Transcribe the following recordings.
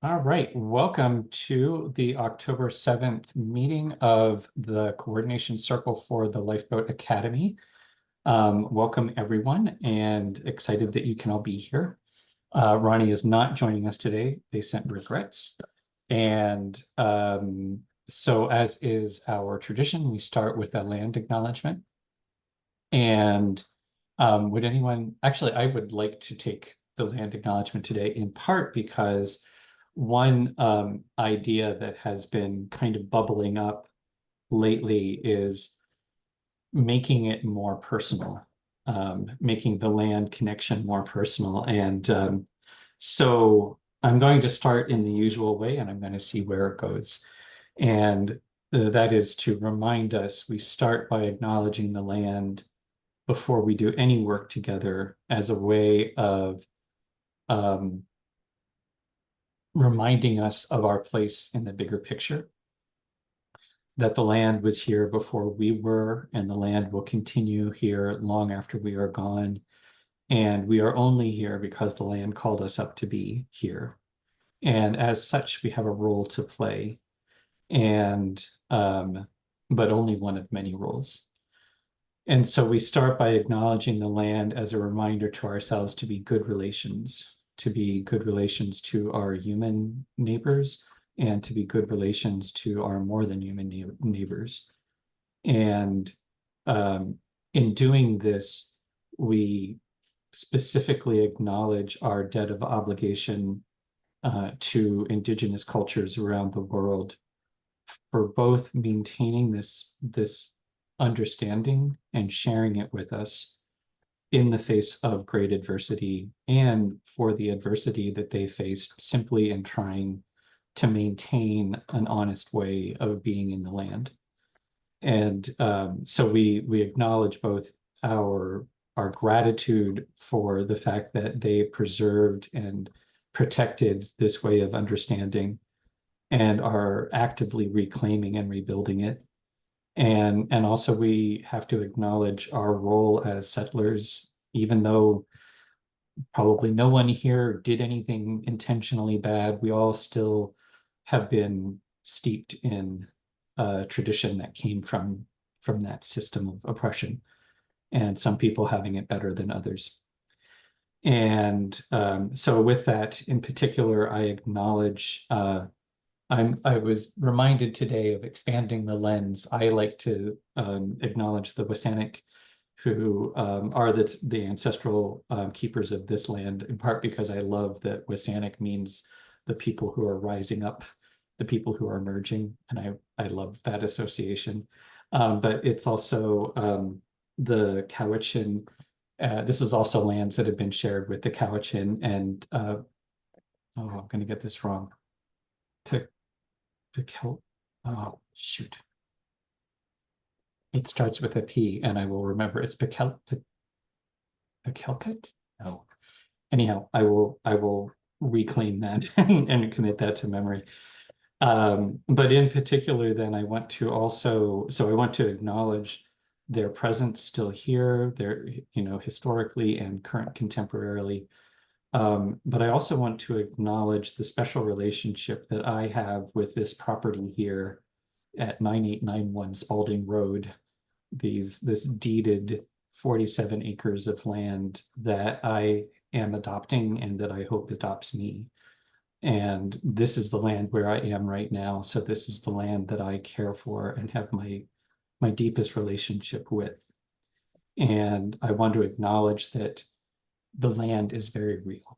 All right, welcome to the October 7th meeting of the Coordination Circle for the Lifeboat Academy. Welcome everyone, and excited that you can all be here. Ronnie is not joining us today. They sent regrets. And so as is our tradition, we start with a land acknowledgement. And would anyone, actually, I would like to take the land acknowledgement today in part because one idea that has been kind of bubbling up lately is making it more personal, making the land connection more personal. And so I'm going to start in the usual way, and I'm going to see where it goes. And that is to remind us, we start by acknowledging the land before we do any work together as a way of um, reminding us of our place in the bigger picture, that the land was here before we were, and the land will continue here long after we are gone. And we are only here because the land called us up to be here. And as such, we have a role to play, and but only one of many roles. And so we start by acknowledging the land as a reminder to ourselves to be good relations, to be good relations to our human neighbors, and to be good relations to our more than human neighbors. And in doing this, we specifically acknowledge our debt of obligation to Indigenous cultures around the world for both maintaining this understanding and sharing it with us in the face of great adversity, and for the adversity that they faced simply in trying to maintain an honest way of being in the land. And so we acknowledge both our gratitude for the fact that they preserved and protected this way of understanding and are actively reclaiming and rebuilding it. And also we have to acknowledge our role as settlers, even though probably no one here did anything intentionally bad. We all still have been steeped in a tradition that came from that system of oppression, and some people having it better than others. And so with that in particular, I acknowledge I was reminded today of expanding the lens. I like to acknowledge the WSÁNEĆ, who are the ancestral keepers of this land, in part because I love that WSÁNEĆ means the people who are rising up, the people who are emerging, and I love that association. But it's also the Cowichan. This is also lands that have been shared with the Cowichan and oh, I'm going to get this wrong. Pikel, oh, shoot. It starts with a P, and I will remember. It's Pikelpit? No. Anyhow, I will reclaim that and commit that to memory. But in particular, then I want to also, so I want to acknowledge their presence still here, their, historically and current contemporarily. But I also want to acknowledge the special relationship that I have with this property here at 9891 Spalding Road, this deeded 47 acres of land that I am adopting and that I hope adopts me. And this is the land where I am right now. So this is the land that I care for and have my deepest relationship with. And I want to acknowledge that the land is very real.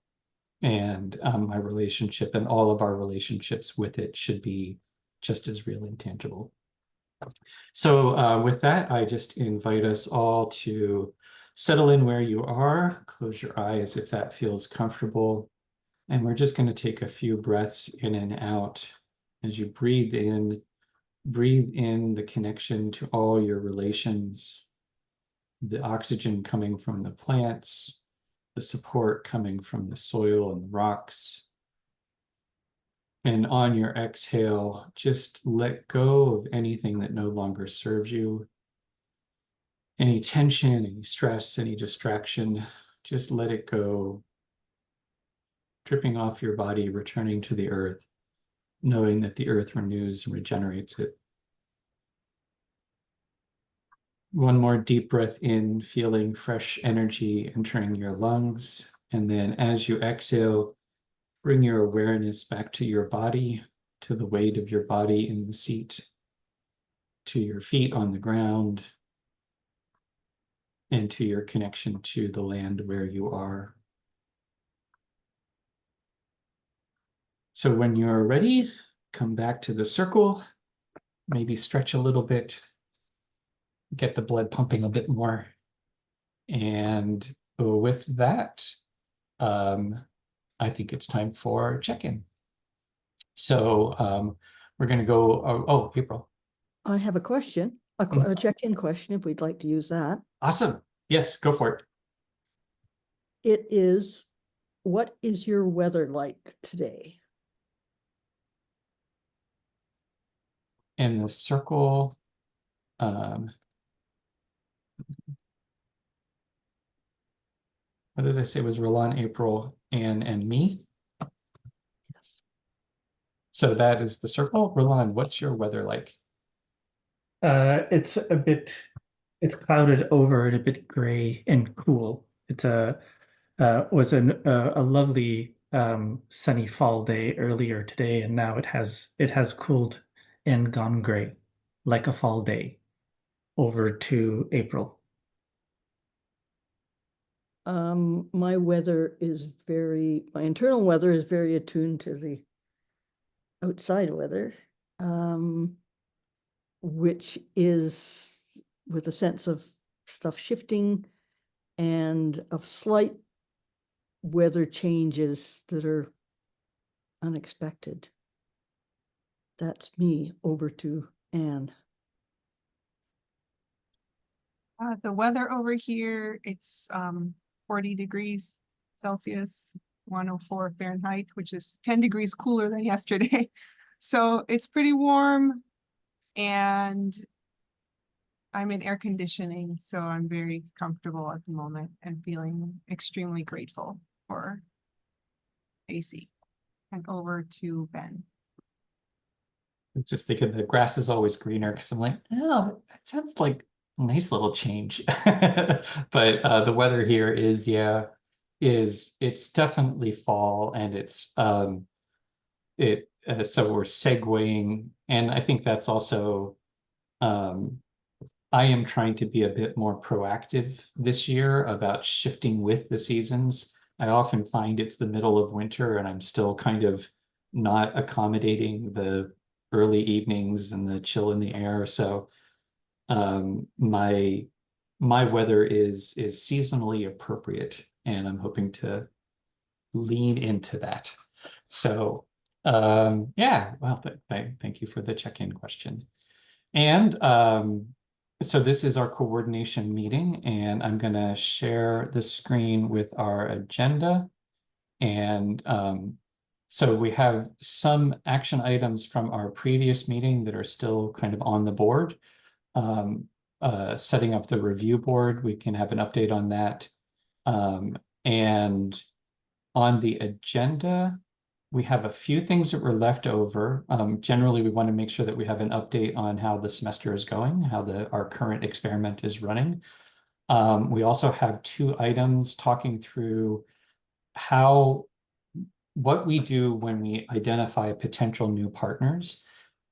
And my relationship and all of our relationships with it should be just as real and tangible. So with that, I just invite us all to settle in where you are, close your eyes if that feels comfortable. And we're just going to take a few breaths in and out. As you breathe in the connection to all your relations, the oxygen coming from the plants, the support coming from the soil and the rocks. And on your exhale, just let go of anything that no longer serves you. Any tension, any stress, any distraction, just let it go. dripping off your body, returning to the earth, knowing that the earth renews and regenerates it. One more deep breath in, feeling fresh energy entering your lungs. And then as you exhale, bring your awareness back to your body, to the weight of your body in the seat, to your feet on the ground, and to your connection to the land where you are. So when you're ready, come back to the circle, maybe stretch a little bit, get the blood pumping a bit more. And with that, I think it's time for check-in. So we're going to go, oh, April. I have a question, a check-in question, if we'd like to use that. Awesome. Yes, go for it. It is, what is your weather like today? In the circle, what did I say was Roland, April, and me? Yes. So that is the circle. Roland, what's your weather like? It's clouded over and a bit gray and cool. It was a lovely sunny fall day earlier today, and now it has cooled and gone gray, like a fall day, over to April. My internal weather is very attuned to the outside weather, which is with a sense of stuff shifting and of slight weather changes that are unexpected. That's me. Over to Anne. The weather over here, it's 40 degrees Celsius, 104 Fahrenheit, which is 10 degrees cooler than yesterday. So it's pretty warm, and I'm in air conditioning, so I'm very comfortable at the moment and feeling extremely grateful for AC. And over to Ben. I'm just thinking the grass is always greener because I'm like, oh, that sounds like a nice little change. But the weather here is, yeah, it's definitely fall, and it's so we're segueing, and I think that's also I am trying to be a bit more proactive this year about shifting with the seasons. I often find it's the middle of winter and I'm still kind of not accommodating the early evenings and the chill in the air. So my weather is seasonally appropriate, and I'm hoping to lean into that. So yeah, well, thank you for the check-in question. And so this is our coordination meeting, and I'm going to share the screen with our agenda. And so we have some action items from our previous meeting that are still kind of on the board. Setting up the review board, we can have an update on that. And on the agenda, we have a few things that were left over. Generally, we want to make sure that we have an update on how the semester is going, how our current experiment is running. We also have 2 items talking through what we do when we identify potential new partners,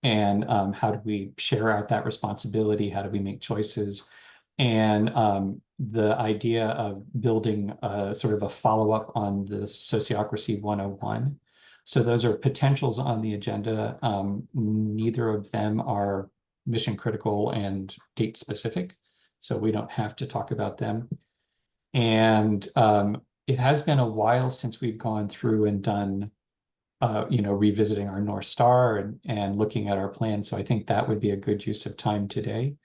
and how do we share out that responsibility? How do we make choices? And the idea of building sort of a follow-up on the Sociocracy 101. So those are potentials on the agenda. Neither of them are mission critical and date specific, so we don't have to talk about them. And it has been a while since we've gone through and done, revisiting our North Star and looking at our plan. So I think that would be a good use of time today.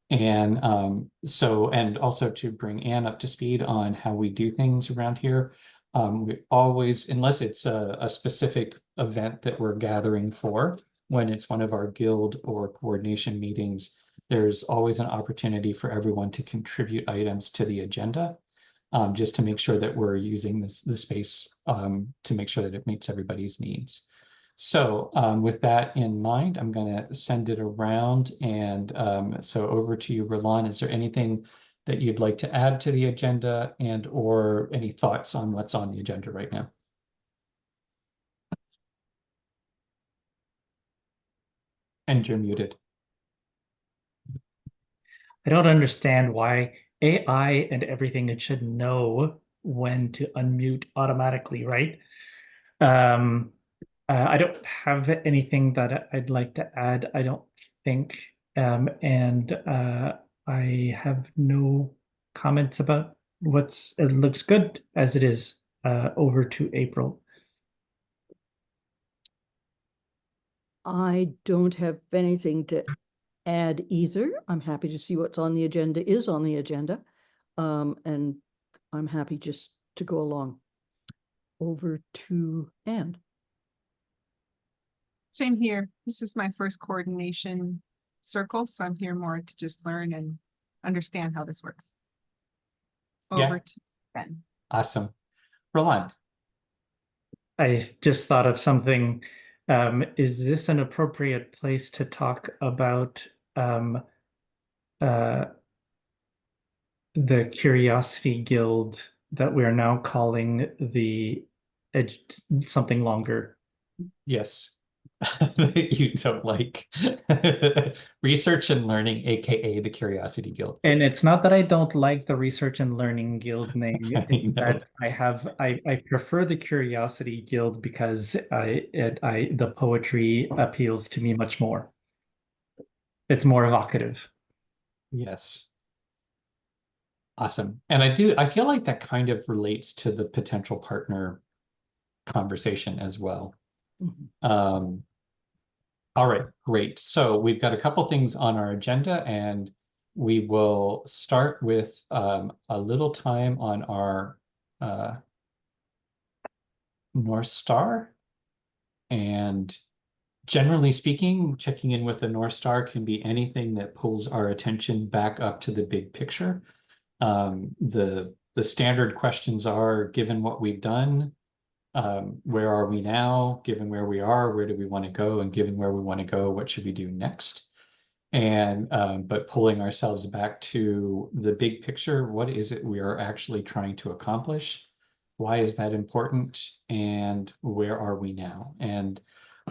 And and also to bring Anne up to speed on how we do things around here. We always, unless it's a specific event that we're gathering for, when it's one of our guild or coordination meetings, there's always an opportunity for everyone to contribute items to the agenda. just to make sure that we're using the space to make sure that it meets everybody's needs. So with that in mind, I'm going to send it around. And so over to you, Roland. Is there anything that you'd like to add to the agenda and or any thoughts on what's on the agenda right now? And you're muted. I don't understand why AI and everything, it should know when to unmute automatically, right? I don't have anything that I'd like to add, I don't think. And I have no comments about it looks good as it is. Over to April. I don't have anything to add either. I'm happy to see what's on the agenda is on the agenda. And I'm happy just to go along. Over to Anne. Same here. This is my first coordination circle, so I'm here more to just learn and understand how this works. Yeah. Over to Ben. Awesome. Roland. I just thought of something. Is this an appropriate place to talk about the Curiosity Guild that we are now calling the something longer? Yes. You don't like Research and Learning, aka the Curiosity Guild. And it's not that I don't like the Research and Learning Guild name, it's that I prefer the Curiosity Guild because the poetry appeals to me much more. It's more evocative. Yes. Awesome. And I feel like that kind of relates to the potential partner conversation as well. All right, great. So we've got a couple things on our agenda, and we will start with a little time on our North Star. And generally speaking, checking in with the North Star can be anything that pulls our attention back up to the big picture. The standard questions are, given what we've done, where are we now? Given where we are, where do we want to go? And given where we want to go, what should we do next? And but pulling ourselves back to the big picture, what is it we are actually trying to accomplish? Why is that important? And where are we now? And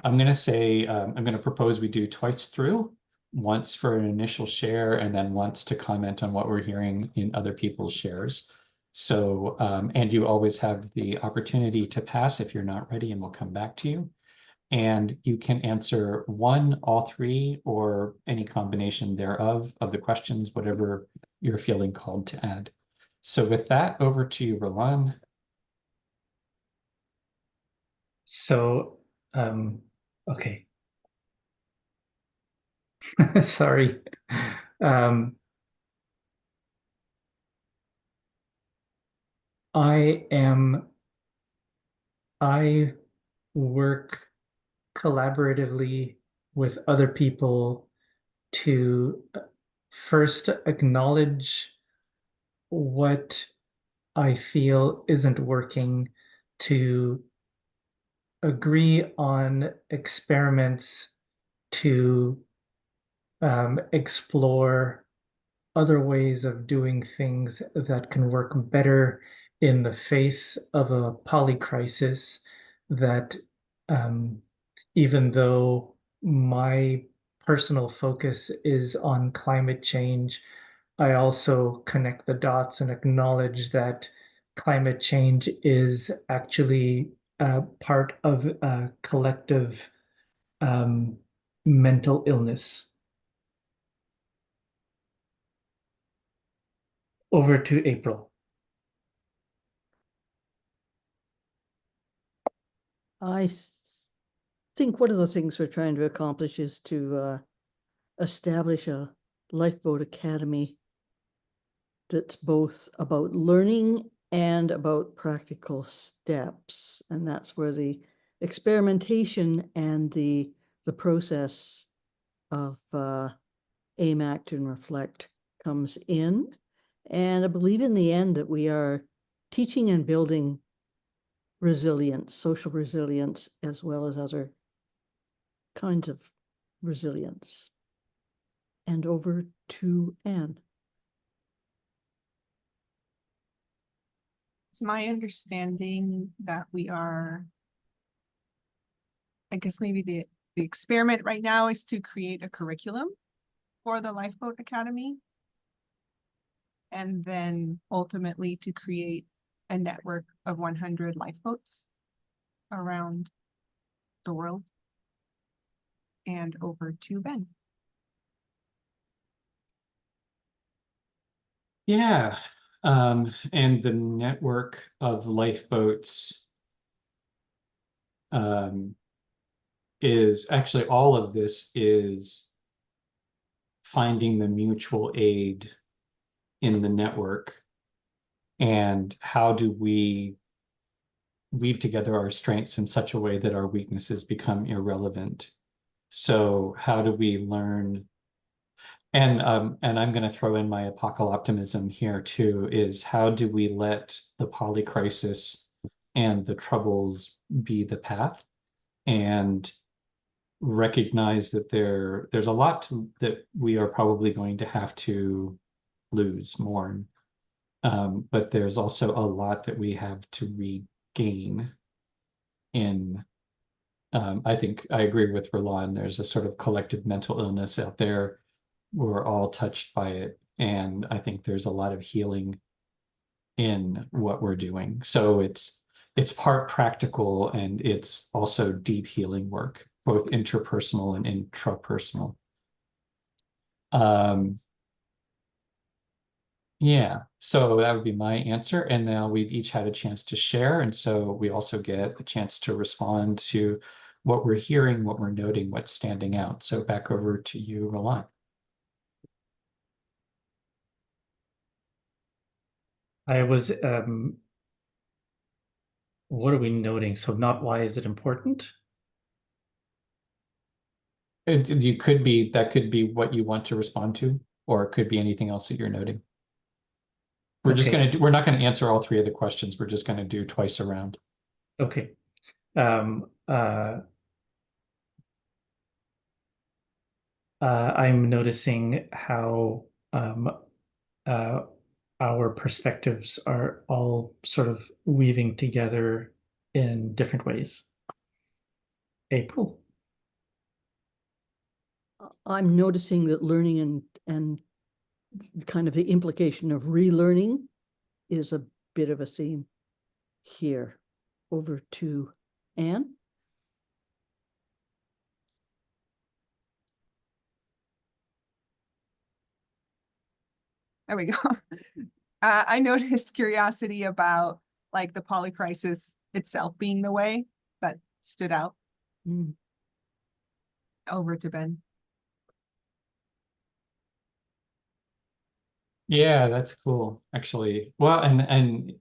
I'm going to say, I'm going to propose we do twice through, once for an initial share and then once to comment on what we're hearing in other people's shares. So, and you always have the opportunity to pass if you're not ready, and we'll come back to you. And you can answer one, all three, or any combination thereof of the questions, whatever you're feeling called to add. So with that, over to you, Roland. So, okay. Sorry. I work collaboratively with other people to first acknowledge what I feel isn't working, to agree on experiments to explore other ways of doing things that can work better in the face of a polycrisis that even though my personal focus is on climate change, I also connect the dots and acknowledge that climate change is actually part of a collective mental illness. Over to April. I think one of the things we're trying to accomplish is to establish a lifeboat academy that's both about learning and about practical steps. And that's where the experimentation and the process of aim, act, and reflect comes in. And I believe in the end that we are teaching and building resilience, social resilience, as well as other kinds of resilience. And over to Anne. It's my understanding that we are, I guess maybe the experiment right now is to create a curriculum for the Lifeboat Academy. And then ultimately to create a network of 100 lifeboats around the world. And over to Ben. Yeah, and the network of lifeboats is actually, all of this is finding the mutual aid in the network, and how do we weave together our strengths in such a way that our weaknesses become irrelevant. So how do we learn? And I'm going to throw in my apocalyptimism here too, is how do we let the polycrisis and the troubles be the path, and recognize that there's a lot that we are probably going to have to lose, mourn. But there's also a lot that we have to regain in, I think I agree with Roland, there's a sort of collective mental illness out there. We're all touched by it. And I think there's a lot of healing in what we're doing. So it's part practical, and it's also deep healing work, both interpersonal and intrapersonal. Yeah, so that would be my answer. And now we've each had a chance to share. And so we also get a chance to respond to what we're hearing, what we're noting, what's standing out. So back over to you, Roland. I was, what are we noting? So not why is it important? You could be, that could be what you want to respond to, or it could be anything else that you're noting. We're just going to, we're not going to answer all three of the questions. We're just going to do twice around. Okay. I'm noticing how our perspectives are all sort of weaving together in different ways. April. I'm noticing that learning and kind of the implication of relearning is a bit of a theme here. Over to Anne. There we go. I noticed curiosity about like the polycrisis itself being the way that stood out. Mm. Over to Ben. Yeah, that's cool, actually. Well, and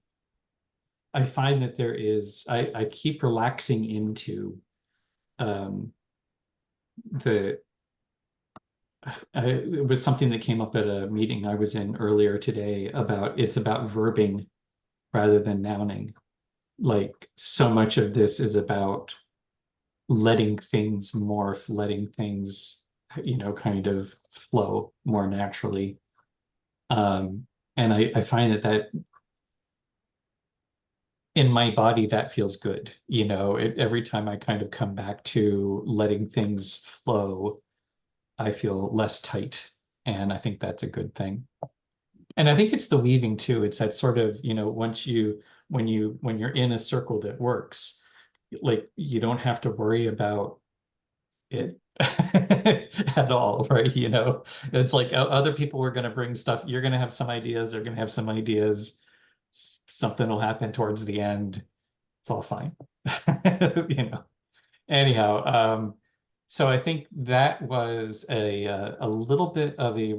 I find that there is, I keep relaxing into it was something that came up at a meeting I was in earlier today about, it's about verbing rather than nouning. Like, so much of this is about letting things morph, letting things, kind of flow more naturally. And I find that in my body, that feels good. Every time I kind of come back to letting things flow, I feel less tight. And I think that's a good thing. And I think it's the weaving too. It's that sort of, once when you're in a circle that works, like, you don't have to worry about it at all, right? It's like other people are going to bring stuff. You're going to have some ideas. They're going to have some ideas. Something will happen towards the end. It's all fine. Anyhow, so I think that was a little bit of a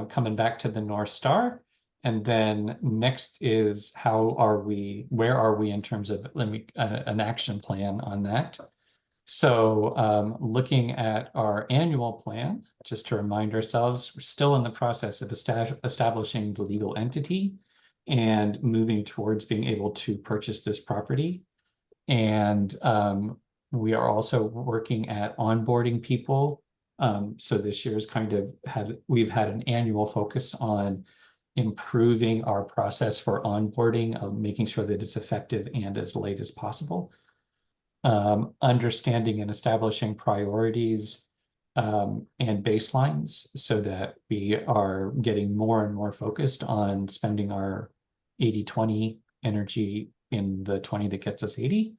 coming back to the North Star. And then next is where are we in terms of an action plan on that? So looking at our annual plan, just to remind ourselves, we're still in the process of establishing the legal entity. and moving towards being able to purchase this property. And we are also working at onboarding people. So this year's we've had an annual focus on improving our process for onboarding, of making sure that it's effective and as late as possible. Understanding and establishing priorities and baselines so that we are getting more and more focused on spending our 80-20 energy in the 20 that gets us 80,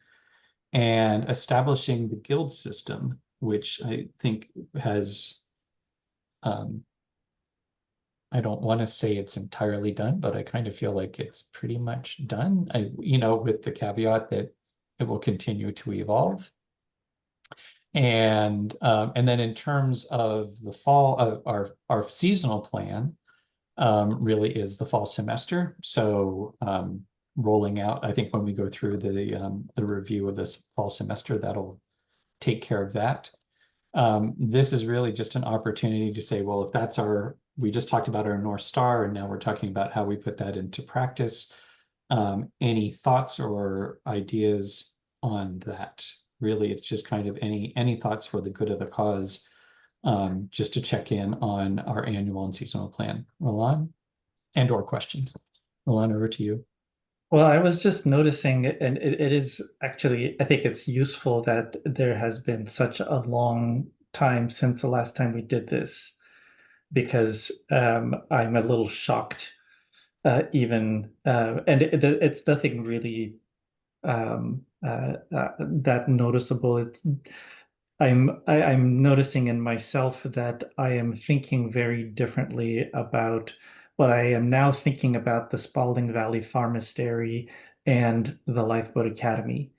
and establishing the guild system, which I think has, I don't want to say it's entirely done, but I kind of feel like it's pretty much done. With the caveat that it will continue to evolve. And then in terms of the fall, of our seasonal plan, really is the fall semester. So rolling out, I think when we go through the review of this fall semester, that'll take care of that. This is really just an opportunity to say, well, if we just talked about our North Star, and now we're talking about how we put that into practice. Any thoughts or ideas on that? Really, it's just kind of any thoughts for the good of the cause, just to check in on our annual and seasonal plan. Roland, and/or questions. Roland, over to you. Well, I was just noticing, and it is actually, I think it's useful that there has been such a long time since the last time we did this, because I'm a little shocked, and it's nothing really that noticeable. I'm noticing in myself that I am thinking very differently about what I am now thinking about the Spalding Valley Pharmastery and the Lifeboat Academy.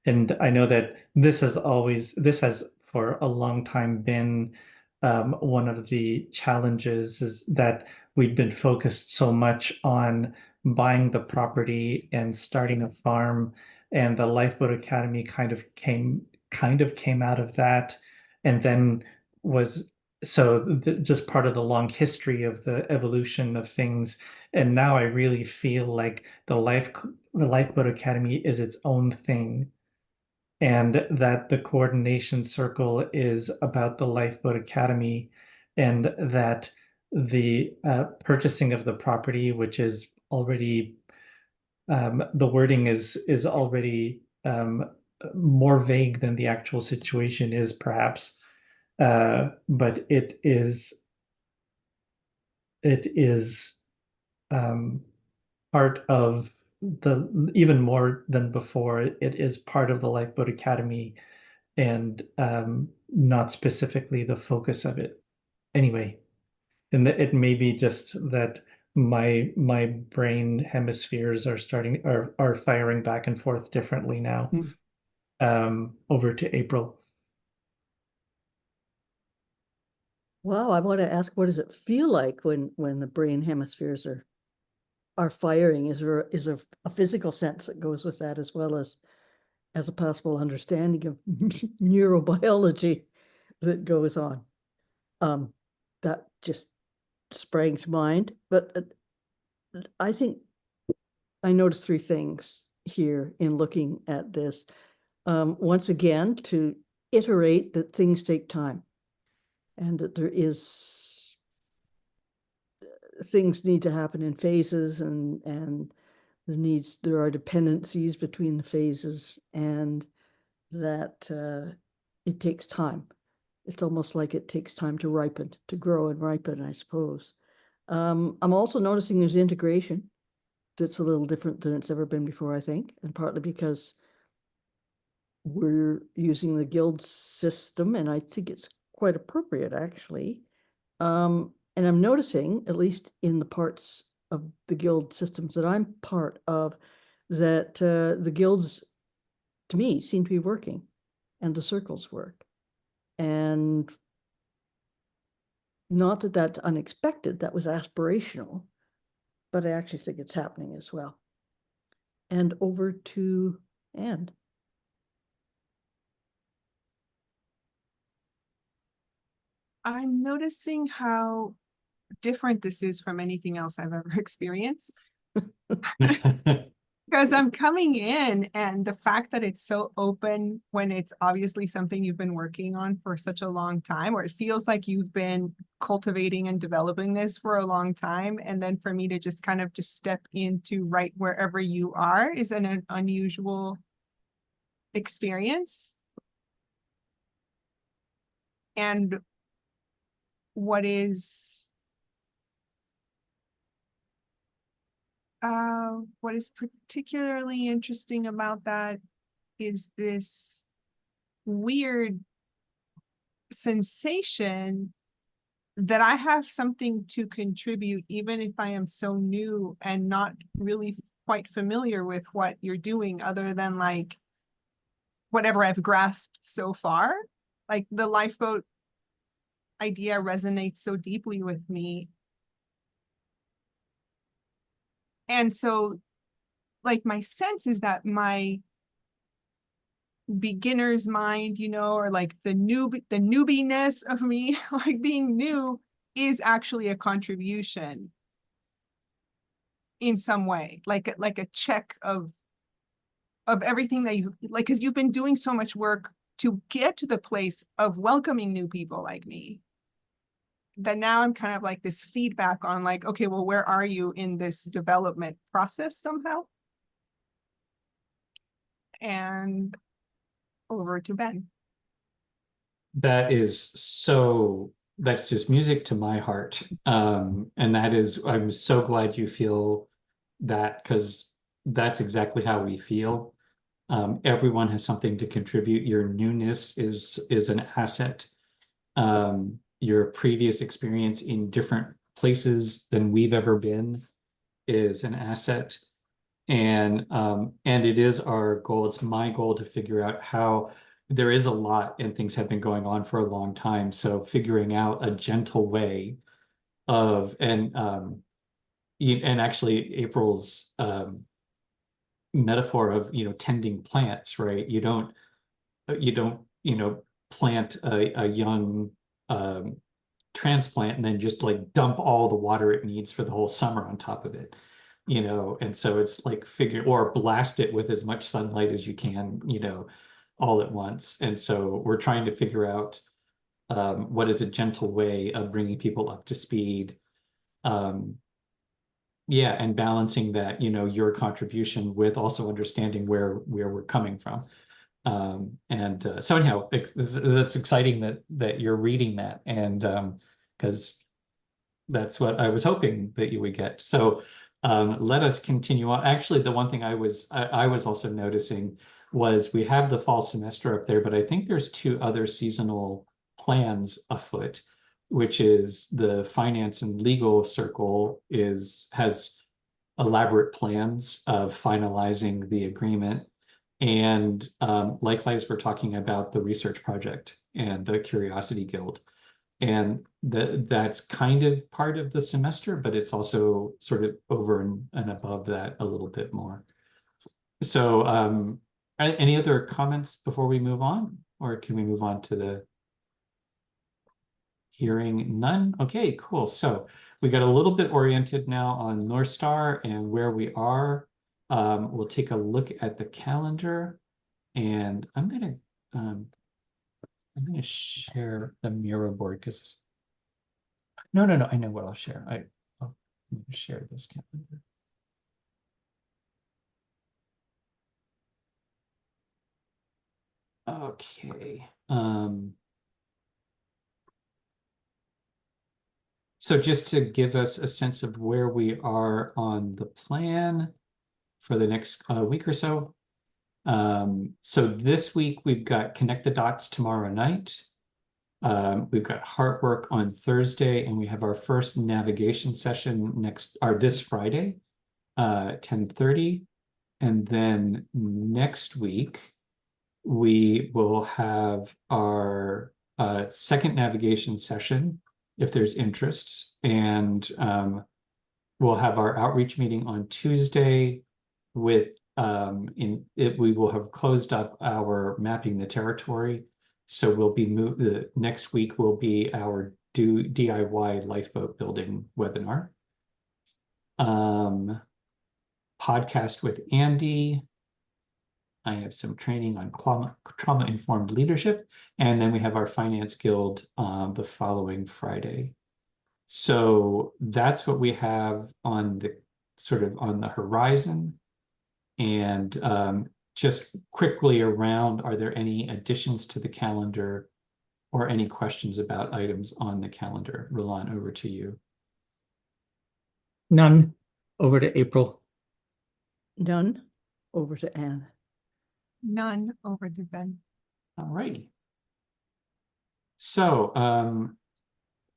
And I know that this has for a long time been one of the challenges, is that we've been focused so much on buying the property and starting a farm, and the Lifeboat Academy kind of came out of that, and then was just part of the long history of the evolution of things. And now I really feel like the Lifeboat Academy is its own thing, and that the coordination circle is about the Lifeboat Academy, and that the purchasing of the property, which is already the wording is already more vague than the actual situation is, perhaps, but it is part of even more than before. It is part of the Lifeboat Academy, and not specifically the focus of it. Anyway, and it may be just that my brain hemispheres are firing back and forth differently now. Over to April. Wow, I want to ask, what does it feel like when the brain hemispheres are firing? Is there a physical sense that goes with that, as well as a possible understanding of neurobiology that goes on? That just sprang to mind, but I think I noticed three things here in looking at this. Once again, to iterate that things take time, and that things need to happen in phases, and there are dependencies between the phases, and that it takes time. It's almost like it takes time to ripen, to grow and ripen, I suppose. I'm also noticing there's integration that's a little different than it's ever been before, I think, and partly because we're using the guild system, and I think it's quite appropriate, actually. And I'm noticing, at least in the parts of the guild systems that I'm part of, that the guilds, to me, seem to be working, and the circles work. And not that that's unexpected, that was aspirational, but I actually think it's happening as well. And over to Anne. I'm noticing how different this is from anything else I've ever experienced. Because I'm coming in and the fact that it's so open when it's obviously something you've been working on for such a long time, or it feels like you've been cultivating and developing this for a long time. And then for me to just kind of just step into right wherever you are is an unusual experience. And what is particularly interesting about that is this weird sensation that I have something to contribute, even if I am so new and not really quite familiar with what you're doing, other than like whatever I've grasped so far. Like the lifeboat idea resonates so deeply with me. And so, like, my sense is that my beginner's mind, you know, or like the newbiness of me, like being new, is actually a contribution in some way, like a check of everything that you like, because you've been doing so much work to get to the place of welcoming new people like me, that now I'm kind of like this feedback on like, okay, well, where are you in this development process somehow? And over to Ben. That is that's just music to my heart. And that is, I'm so glad you feel that, because that's exactly how we feel. Everyone has something to contribute. Your newness is an asset. Your previous experience in different places than we've ever been is an asset. And it is our goal, it's my goal to figure out how there is a lot and things have been going on for a long time. So figuring out a gentle way of, and actually April's metaphor of, tending plants, right? You don't, plant a young transplant and then just like dump all the water it needs for the whole summer on top of it. And so it's like or blast it with as much sunlight as you can, all at once. And so we're trying to figure out what is a gentle way of bringing people up to speed. Yeah, and balancing that, your contribution with also understanding where we're coming from. So anyhow, that's exciting that you're reading that, and because that's what I was hoping that you would get. So let us continue on. Actually, the one thing I was also noticing was we have the fall semester up there, but I think there's two other seasonal plans afoot, which is the finance and legal circle has elaborate plans of finalizing the agreement. And likewise, we're talking about the research project and the Curiosity Guild. And that's kind of part of the semester, but it's also sort of over and above that a little bit more. So any other comments before we move on? Or can we move on to the hearing? None? Okay, cool. So we got a little bit oriented now on North Star and where we are. We'll take a look at the calendar, and I'm gonna share the Miro board because no, I know what I'll share. I'll share this calendar. Okay. So just to give us a sense of where we are on the plan for the next week or so. So this week we've got Connect the Dots tomorrow night. We've got Heart Work on Thursday, and we have our first navigation session this Friday, 10:30. And then next week, we will have our second navigation session, if there's interest. And we'll have our outreach meeting on Tuesday with, we will have closed up our mapping the territory. So we'll be the next week will be our DIY lifeboat building webinar. podcast with Andy. I have some training on trauma-informed leadership, and then we have our Finance Guild the following Friday. So that's what we have on the sort of on the horizon. And just quickly around, are there any additions to the calendar or any questions about items on the calendar? Roland, over to you. None. Over to April. None. Over to Anne. None. Over to Ben. All righty. So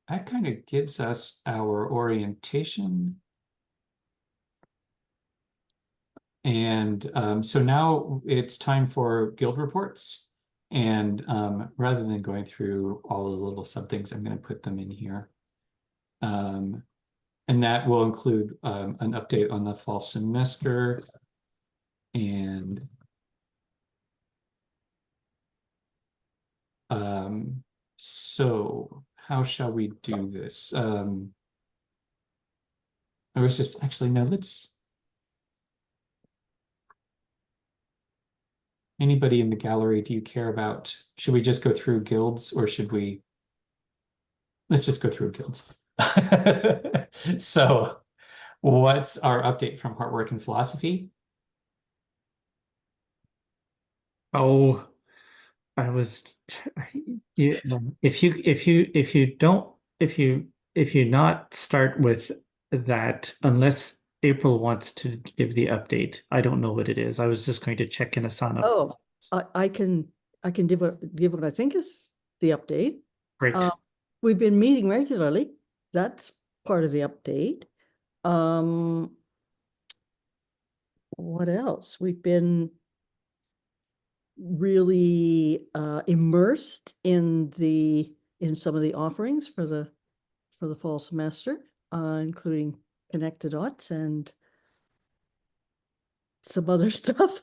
that kind of gives us our orientation. And so now it's time for guild reports. And rather than going through all the little sub things, I'm going to put them in here. And that will include an update on the fall semester and so how shall we do this? I was just actually, no, anybody in the gallery, do you care about, should we just go through guilds or should we? Let's just go through guilds. So what's our update from Heart Work and Philosophy? Oh, I was you, if you not start with that, unless April wants to give the update, I don't know what it is. I was just going to check in Asana. Oh, I can give what I think is the update. Great. We've been meeting regularly. That's part of the update. What else? We've been really immersed in some of the offerings for the fall semester, including Connect the Dots and some other stuff,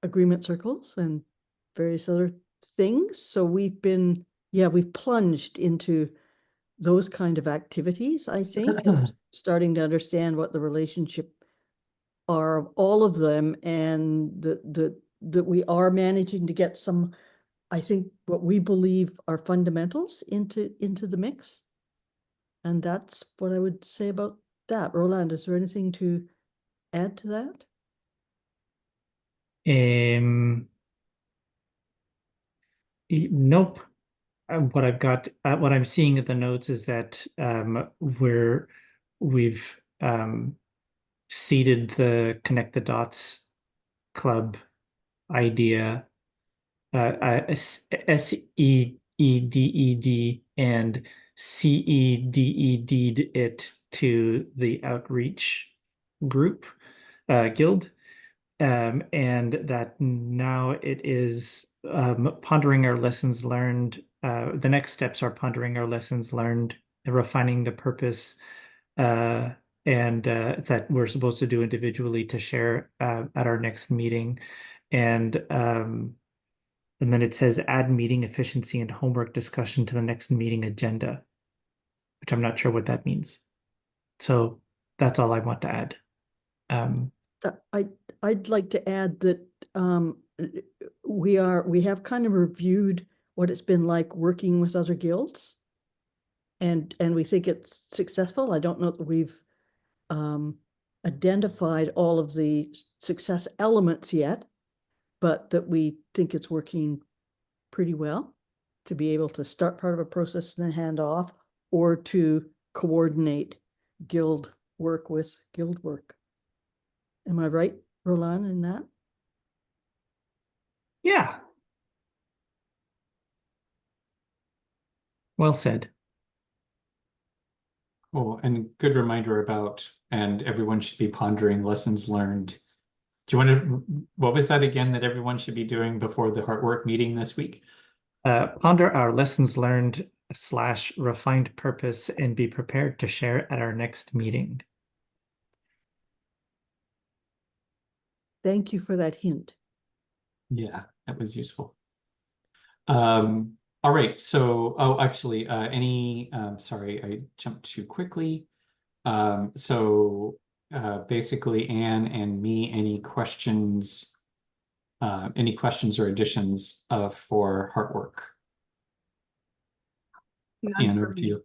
agreement circles and various other things. So we've plunged into those kind of activities, I think, starting to understand what the relationship are of all of them, and that we are managing to get some, I think, what we believe are fundamentals into the mix. And that's what I would say about that. Roland, is there anything to add to that? Nope. What I've got, what I'm seeing at the notes is that we've seeded the Connect the Dots club idea, SEEDED and CEDED it to the outreach group guild, and that now it is pondering our lessons learned. The next steps are pondering our lessons learned, refining the purpose, and that we're supposed to do individually to share at our next meeting. And then it says add meeting efficiency and homework discussion to the next meeting agenda, which I'm not sure what that means. So that's all I want to add. I'd like to add that we have kind of reviewed what it's been like working with other guilds, and we think it's successful. I don't know that we've identified all of the success elements yet, but that we think it's working pretty well to be able to start part of a process and then hand off, or to coordinate guild work with guild work. Am I right, Roland, in that? Yeah. Well said. Cool, and good reminder about, and everyone should be pondering lessons learned. Do you want to, what was that again that everyone should be doing before the Heart Work meeting this week? Ponder our lessons learned / refined purpose and be prepared to share at our next meeting. Thank you for that hint. Yeah, that was useful. All right, so, actually, sorry, I jumped too quickly. So basically Anne and me any questions or additions for heart work. None Anne, for over to me. you.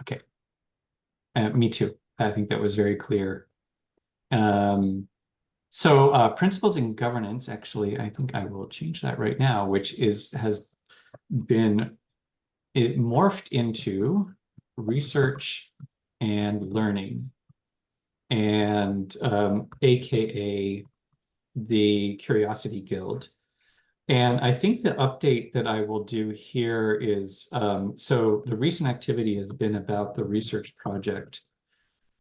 Okay. Me too. I think that was very clear. So principles in governance, actually, I think I will change that right now, which has been morphed into research and learning, and AKA the Curiosity Guild. And I think the update that I will do here is, so the recent activity has been about the research project.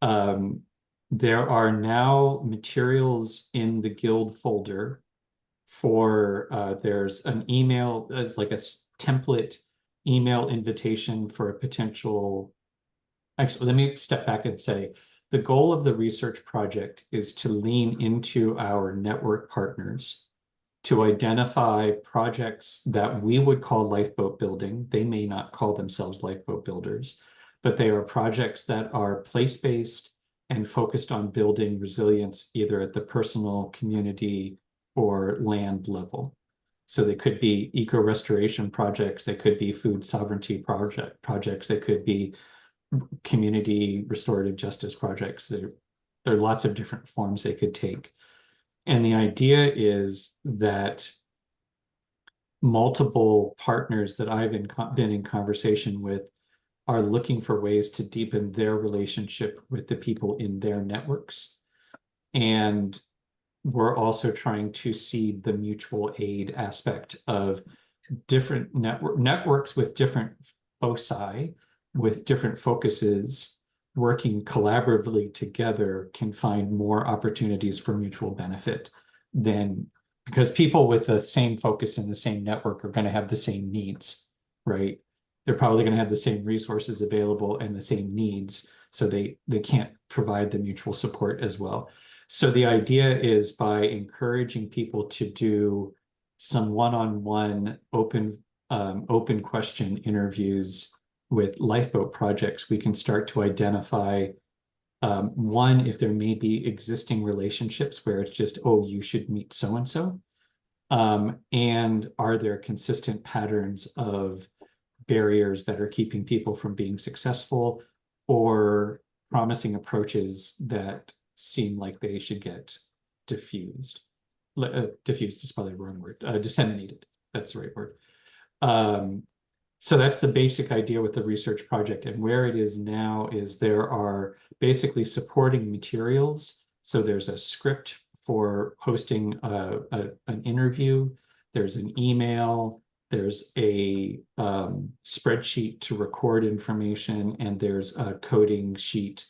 There are now materials in the Guild folder for, there's an email, it's like a template email invitation for a potential, actually, let me step back and say, the goal of the research project is to lean into our network partners to identify projects that we would call lifeboat building. They may not call themselves lifeboat builders, but they are projects that are place-based and focused on building resilience either at the personal, community, or land level. So they could be eco-restoration projects, they could be food sovereignty projects, they could be community restorative justice projects. There are lots of different forms they could take. And the idea is that multiple partners that I've been in conversation with are looking for ways to deepen their relationship with the people in their networks. And we're also trying to seed the mutual aid aspect of different networks with different foci, with different focuses, working collaboratively together can find more opportunities for mutual benefit than, because people with the same focus in the same network are going to have the same needs, right? They're probably going to have the same resources available and the same needs, so they can't provide the mutual support as well. So the idea is by encouraging people to do some one-on-one open question interviews with lifeboat projects, we can start to identify one, if there may be existing relationships where it's just, oh, you should meet so-and-so. And are there consistent patterns of barriers that are keeping people from being successful, or promising approaches that seem like they should get diffused. Diffused is probably the wrong word. Disseminated, that's the right word. So that's the basic idea with the research project. And where it is now is there are basically supporting materials. So there's a script for hosting an interview. There's an email. There's a spreadsheet to record information. And there's a coding sheet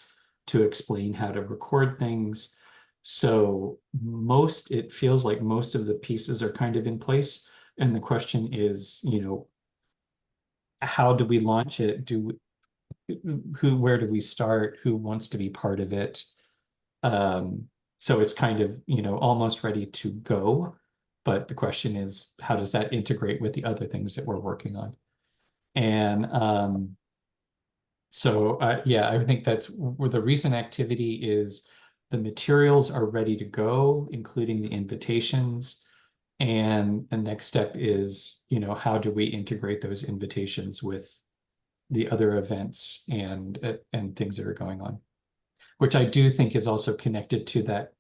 to explain how to record things. So it feels like most of the pieces are kind of in place. And the question is, how do we launch it? Where do we start? Who wants to be part of it? So it's kind of, almost ready to go. But the question is, how does that integrate with the other things that we're working on? And yeah, I think that's where the recent activity is. The materials are ready to go, including the invitations. And the next step is, how do we integrate those invitations with the other events and things that are going on, which I do think is also connected to that,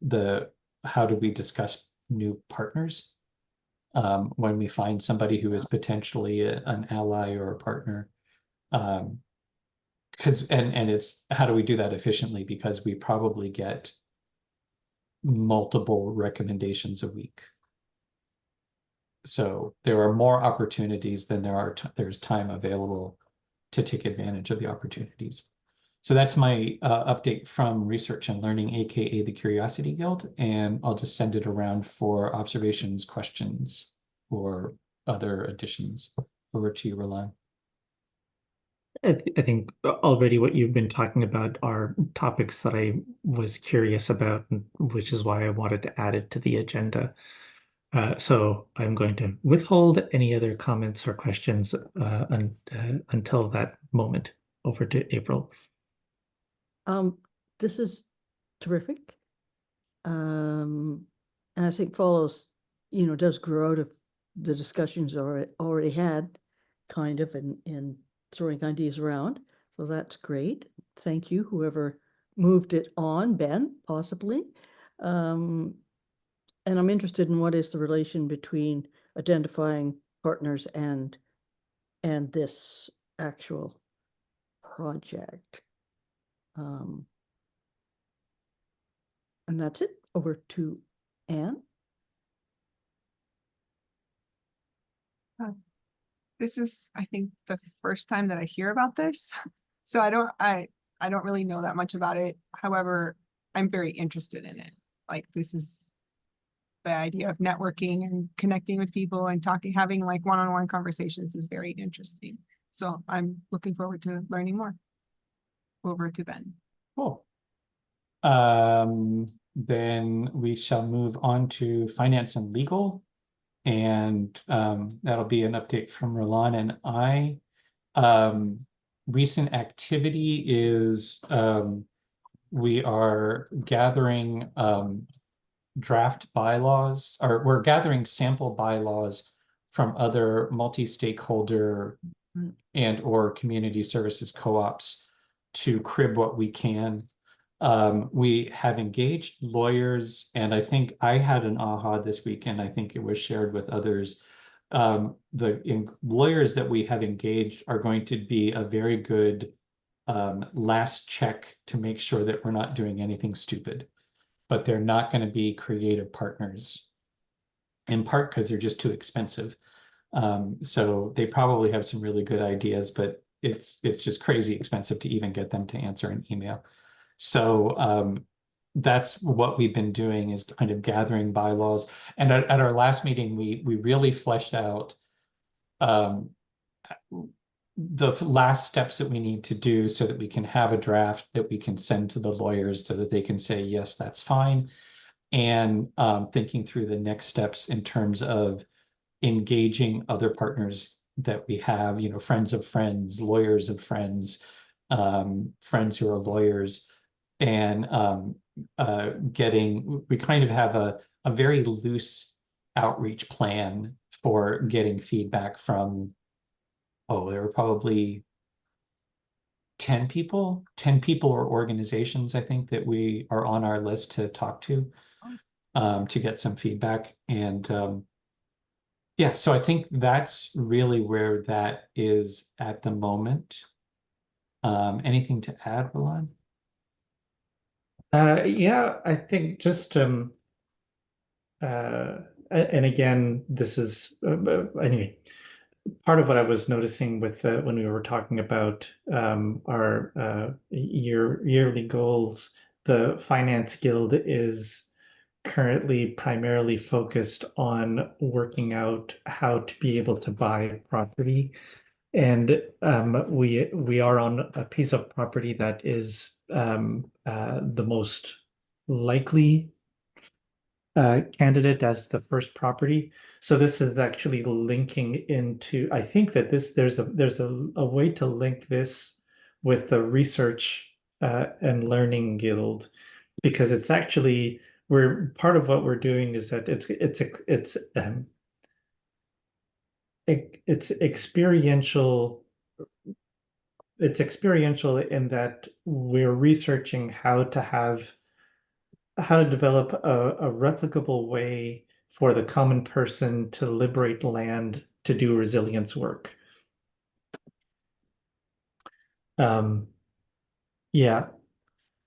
how do we discuss new partners when we find somebody who is potentially an ally or a partner. Because it's how do we do that efficiently, because we probably get multiple recommendations a week. So there are more opportunities than there's time available to take advantage of the opportunities. So that's my update from Research and Learning, aka the Curiosity Guild, and I'll just send it around for observations, questions, or other additions. Over to you, Roland. I think already what you've been talking about are topics that I was curious about, which is why I wanted to add it to the agenda. So I'm going to withhold any other comments or questions until that moment. Over to April. This is terrific. And I think follows, does grow out of the discussions already had, kind of, in throwing ideas around. So that's great. Thank you, whoever moved it on, Ben, possibly. And I'm interested in what is the relation between identifying partners and this actual project. And that's it. Over to Anne. This is, I think, the first time that I hear about this. So I don't really know that much about it. However, I'm very interested in it. Like, this is the idea of networking and connecting with people and having like one-on-one conversations is very interesting. So I'm looking forward to learning more. Over to Ben. Cool. Then we shall move on to finance and legal. And that'll be an update from Roland and I. Recent activity is we are gathering draft bylaws, or we're gathering sample bylaws from other multi-stakeholder and or community services co-ops to crib what we can. We have engaged lawyers, and I think I had an aha this weekend. I think it was shared with others. Lawyers that we have engaged are going to be a very good last check to make sure that we're not doing anything stupid, but they're not going to be creative partners, in part because they're just too expensive. So they probably have some really good ideas, but it's just crazy expensive to even get them to answer an email. So that's what we've been doing, is kind of gathering bylaws. And at our last meeting, we really fleshed out the last steps that we need to do so that we can have a draft that we can send to the lawyers so that they can say, yes, that's fine. And thinking through the next steps in terms of engaging other partners that we have, friends of friends, lawyers of friends, friends who are lawyers, and we kind of have a very loose outreach plan for getting feedback from, there were probably 10 people or organizations, I think, that we are on our list to talk to get some feedback. And yeah, so I think that's really where that is at the moment. Anything to add, Roland? Yeah, I think just and again, this is anyway, part of what I was noticing with when we were talking about our yearly goals. The Finance Guild is currently primarily focused on working out how to be able to buy property. And we are on a piece of property that is the most likely candidate as the first property. So this is actually linking into, I think that there's a way to link this with the Research and Learning Guild, because it's actually, part of what we're doing is that it's experiential. It's experiential in that we're researching how to develop a replicable way for the common person to liberate land to do resilience work. Yeah,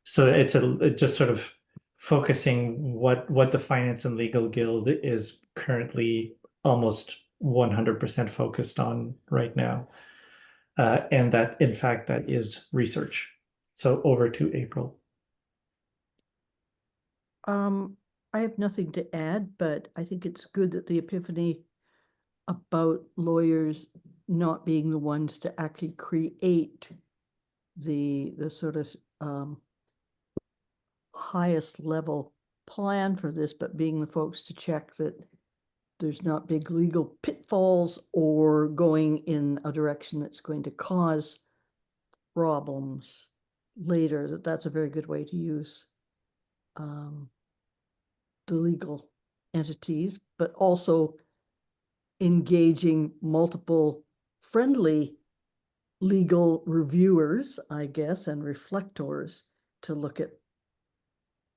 so it's just sort of focusing what the Finance and Legal Guild is currently almost 100% focused on right now. And that, in fact, that is research. So over to April. I have nothing to add, but I think it's good that the epiphany about lawyers not being the ones to actually create the sort of highest level plan for this, but being the folks to check that there's not big legal pitfalls or going in a direction that's going to cause problems later, that's a very good way to use the legal entities, but also engaging multiple friendly legal reviewers, I guess, and reflectors to look at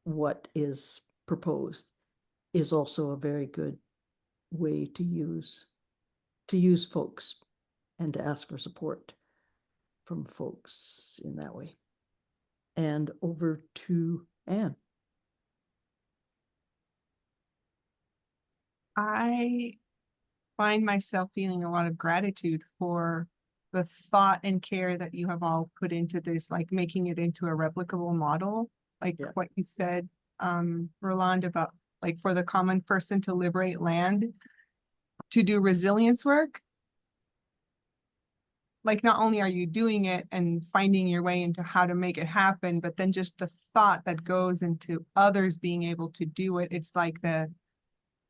what is proposed is also a very good way to use folks and to ask for support from folks in that way. And over to Anne. I find myself feeling a lot of gratitude for the thought and care that you have all put into this, like making it into a replicable model, like Yeah. what you said, Roland, about like for the common person to liberate land, to do resilience work. Like not only are you doing it and finding your way into how to make it happen, but then just the thought that goes into others being able to do it. It's like the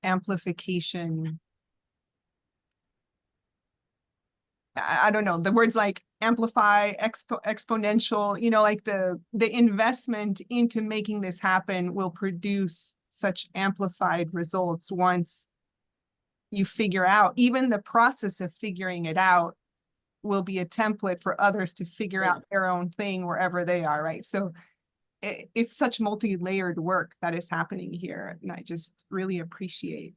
amplification. I don't know, the words like amplify, exponential, you know, like the investment into making this happen will produce such amplified results once you figure out, even the process of figuring it out will be a template for others to figure out their own thing wherever they are, right? So it's such multi-layered work that is happening here. And I just really appreciate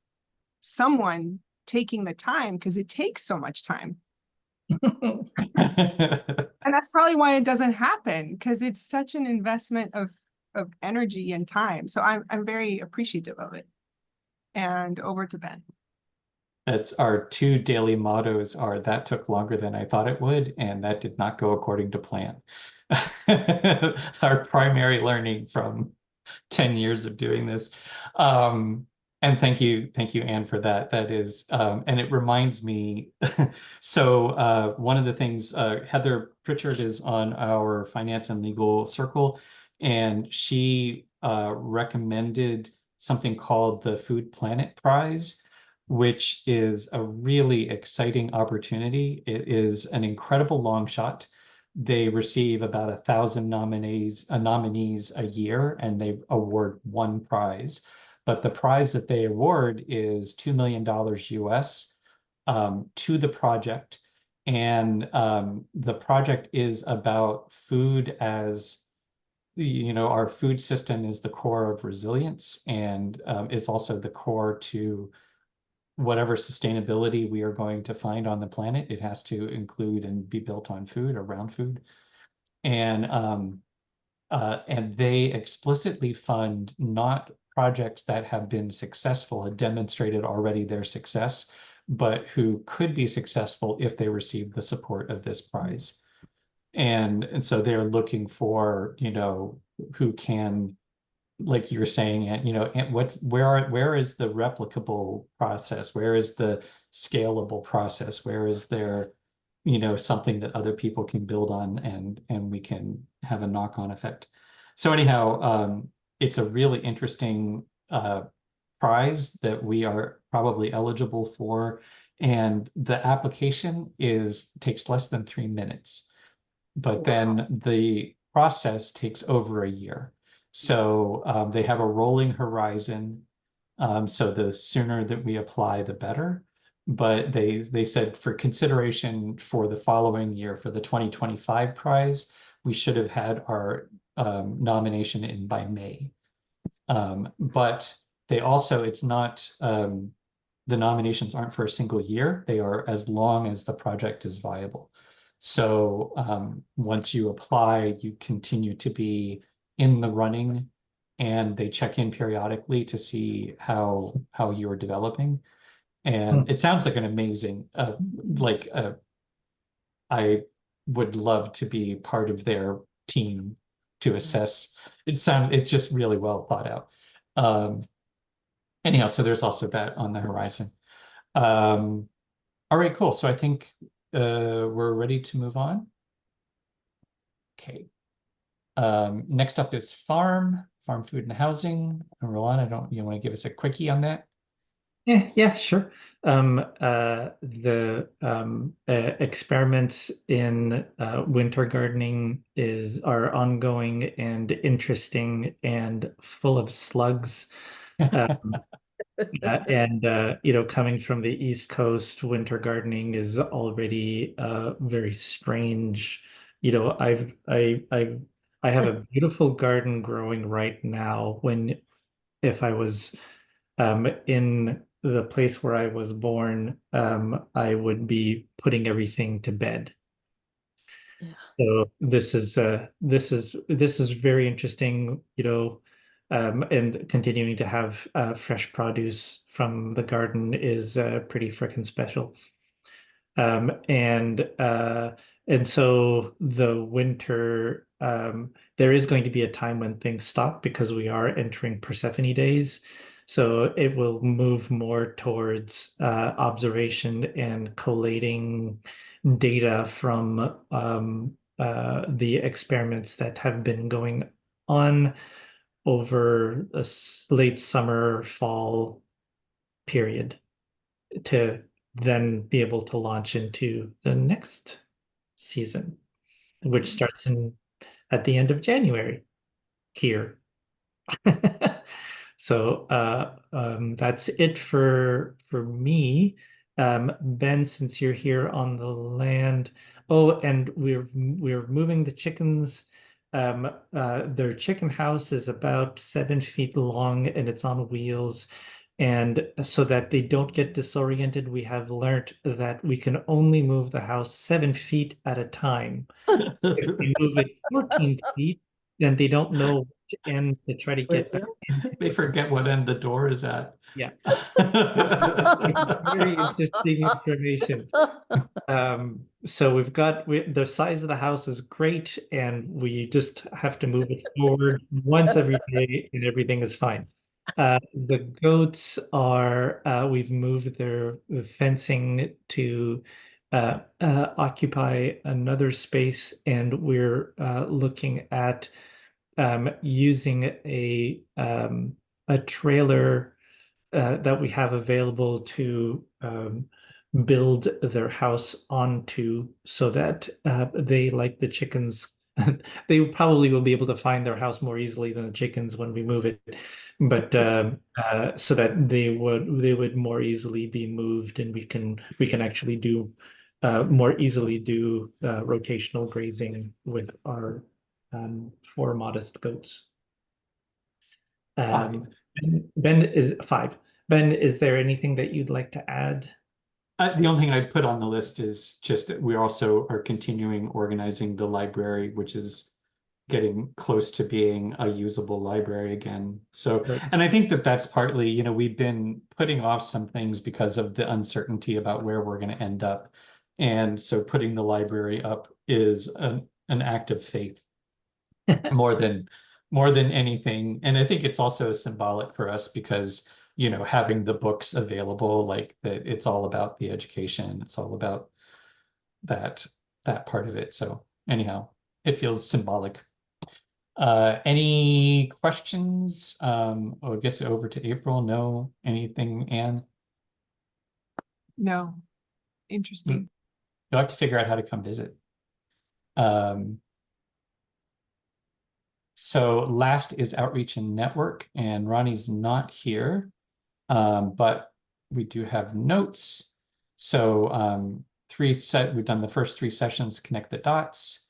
someone taking the time, because it takes so much time. And that's probably why it doesn't happen, because it's such an investment of energy and time. So I'm very appreciative of it. And over to Ben. That's our two daily mottos are that took longer than I thought it would, and that did not go according to plan. Our primary learning from 10 years of doing this. And thank you, Anne, for that. That is, and it reminds me, so one of the things, Heather Pritchard is on our finance and legal circle, and she recommended something called the Food Planet Prize, which is a really exciting opportunity. It is an incredible long shot. They receive about 1,000 nominees a year, and they award one prize. But the prize that they award is $2 million US to the project. And the project is about food as, you know, our food system is the core of resilience and is also the core to whatever sustainability we are going to find on the planet. It has to include and be built on food, around food. And they explicitly fund not projects that have been successful and demonstrated already their success, but who could be successful if they receive the support of this prize. And so they're looking for, you know, who can, like you were saying, and you know, and where is the replicable process? Where is the scalable process? Where is there, you know, something that other people can build on and we can have a knock-on effect. So anyhow, it's a really interesting prize that we are probably eligible for, and the application takes less than 3 minutes, but then the process takes over a year. So they have a rolling horizon. So the sooner that we apply, the better. But they said for consideration for the following year, for the 2025 prize, we should have had our nomination in by May. But they also, it's not, the nominations aren't for a single year. They are as long as the project is viable. So once you apply, you continue to be in the running, and they check in periodically to see how you're developing. And it sounds like an amazing, I would love to be part of their team to assess. It's just really well thought out. Anyhow, so there's also that on the horizon. All right, cool. So I think we're ready to move on. Okay. Next up is farm food and housing. And Roland, you want to give us a quickie on that? Yeah, sure. The experiments in winter gardening are ongoing and interesting and full of slugs. Um, and coming from the East Coast, winter gardening is already very strange. I have a beautiful garden growing right now. If I was in the place where I was born, I would be putting everything to bed. Yeah. So this is very interesting, and continuing to have fresh produce from the garden is pretty freaking special. Um, and uh, and so the winter, there is going to be a time when things stop because we are entering Persephone days. So it will move more towards observation and collating data from the experiments that have been going on over a late summer, fall period to then be able to launch into the next season, which starts in at the end of January here. So that's it for me. Ben, since you're here on the land, oh, and we're moving the chickens. Their chicken house is about 7 feet long and it's on wheels. And so that they don't get disoriented, we have learned that we can only move the house 7 feet at a time. If we move it 14 feet, then they don't know which end to try to Wait, get back. They forget what end the door is at. Yeah. It's very interesting information. So the size of the house is great, and we just have to move it forward once every day, and everything is fine. The goats we've moved their fencing to occupy another space, and we're looking at using a trailer that we have available to build their house onto so that they, like the chickens, they probably will be able to find their house more easily than the chickens when we move it, but so that they would more easily be moved, and we can actually do more easily do rotational grazing with our 4 modest goats. Five. Ben is 5. Ben, is there anything that you'd like to add? The only thing I'd put on the list is just that we also are continuing organizing the library, which is getting close to being a usable library again. So, Right. and I think that that's partly, we've been putting off some things because of the uncertainty about where we're going to end up. And so putting the library up is an act of faith more than anything. And I think it's also symbolic for us because, having the books available, like that it's all about the education. It's all about that part of it. So anyhow, it feels symbolic. Any questions? I guess over to April. No, anything, Anne? No, interesting. You'll have to figure out how to come visit. So last is outreach and network, and Ronnie's not here, but we do have notes. So we've done the first 3 sessions, connect the dots.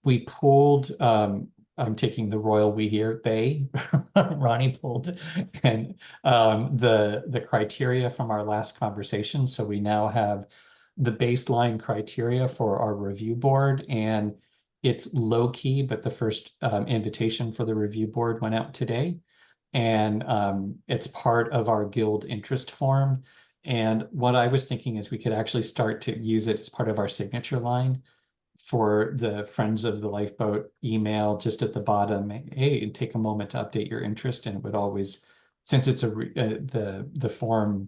We pulled, I'm taking the royal we here, they, Ronnie pulled, and the criteria from our last conversation. So we now have the baseline criteria for our review board, and it's low key, but the first invitation for the review board went out today. And it's part of our guild interest form. And what I was thinking is we could actually start to use it as part of our signature line for the Friends of the Lifeboat email, just at the bottom. Hey, take a moment to update your interest, and it would always, since it's the form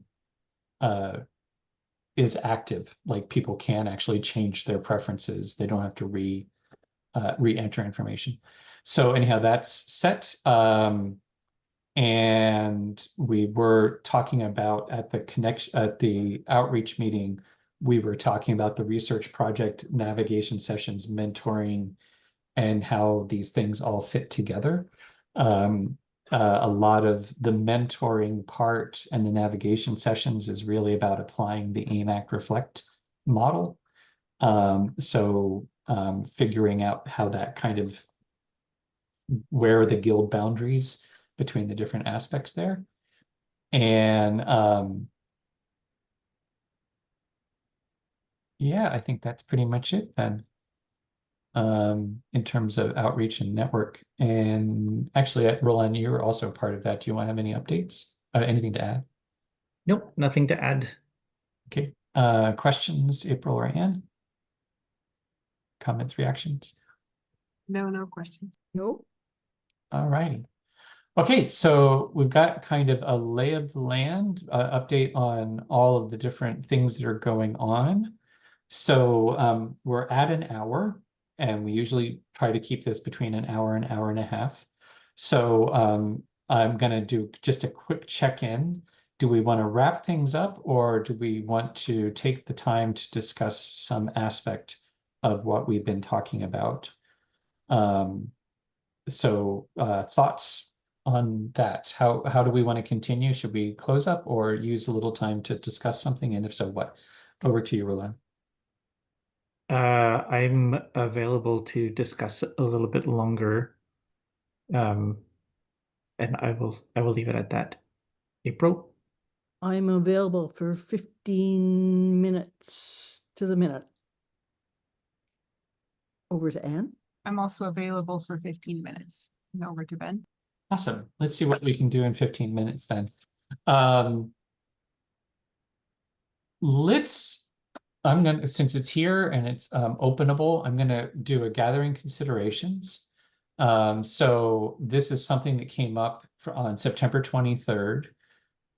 is active, like people can actually change their preferences. They don't have to re-enter information. So anyhow, that's set. And we were talking about at the outreach meeting, we were talking about the research project, navigation sessions, mentoring, and how these things all fit together. A lot of the mentoring part and the navigation sessions is really about applying the AIM Act Reflect model. Figuring out how that kind of, where are the guild boundaries between the different aspects there. And yeah, I think that's pretty much it then. In terms of outreach and network. And actually, Roland, you're also part of that. Do you want to have any updates? Anything to add? Nope, nothing to add. Okay. Questions, April or Anne? Comments, reactions? No questions. Nope. All righty. Okay, so we've got kind of a lay of the land, update on all of the different things that are going on. So we're at an hour, and we usually try to keep this between an hour and a half. So I'm going to do just a quick check-in. Do we want to wrap things up, or do we want to take the time to discuss some aspect of what we've been talking about? Thoughts on that? How do we want to continue? Should we close up or use a little time to discuss something? And if so, what? Over to you, Roland. I'm available to discuss a little bit longer. And I will leave it at that. April? I'm available for 15 minutes to the minute. Over to Anne. I'm also available for 15 minutes. And over to Ben. Awesome. Let's see what we can do in 15 minutes then. Since it's here and it's openable, I'm gonna do a gathering considerations. So this is something that came up on September 23rd.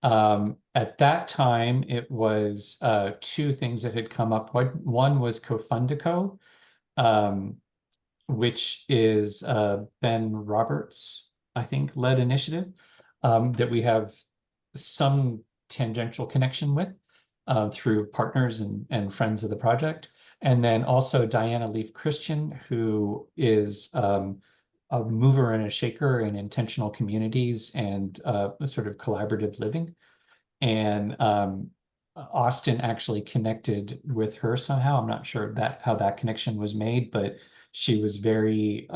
At that time, it was two things that had come up. One was Cofundico, which is Ben Roberts, I think, led initiative that we have some tangential connection with through partners and friends of the project. And then also Diana Leaf Christian, who is a mover and a shaker in intentional communities and sort of collaborative living. And Austin actually connected with her somehow. I'm not sure how that connection was made, but she was very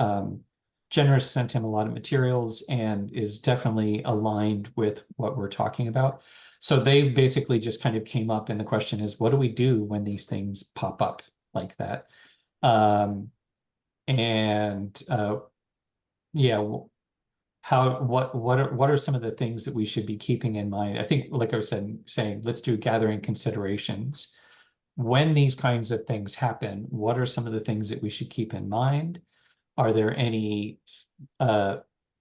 generous, sent him a lot of materials, and is definitely aligned with what we're talking about. So they basically just kind of came up, and the question is, what do we do when these things pop up like that? Yeah, what are some of the things that we should be keeping in mind? I think, like I was saying, let's do gathering considerations. When these kinds of things happen, what are some of the things that we should keep in mind? Are there any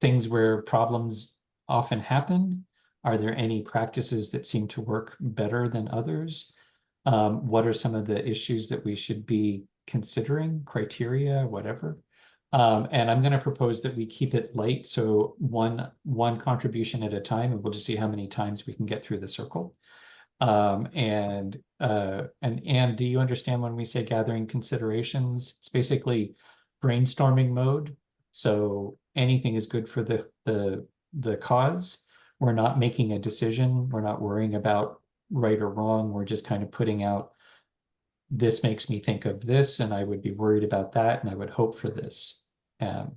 things where problems often happen? Are there any practices that seem to work better than others? What are some of the issues that we should be considering, criteria, whatever? And I'm going to propose that we keep it light, so one contribution at a time, and we'll just see how many times we can get through the circle. And Anne, do you understand when we say gathering considerations? It's basically brainstorming mode. So anything is good for the cause. We're not making a decision. We're not worrying about right or wrong. We're just kind of putting out, this makes me think of this, and I would be worried about that, and I would hope for this. Yeah,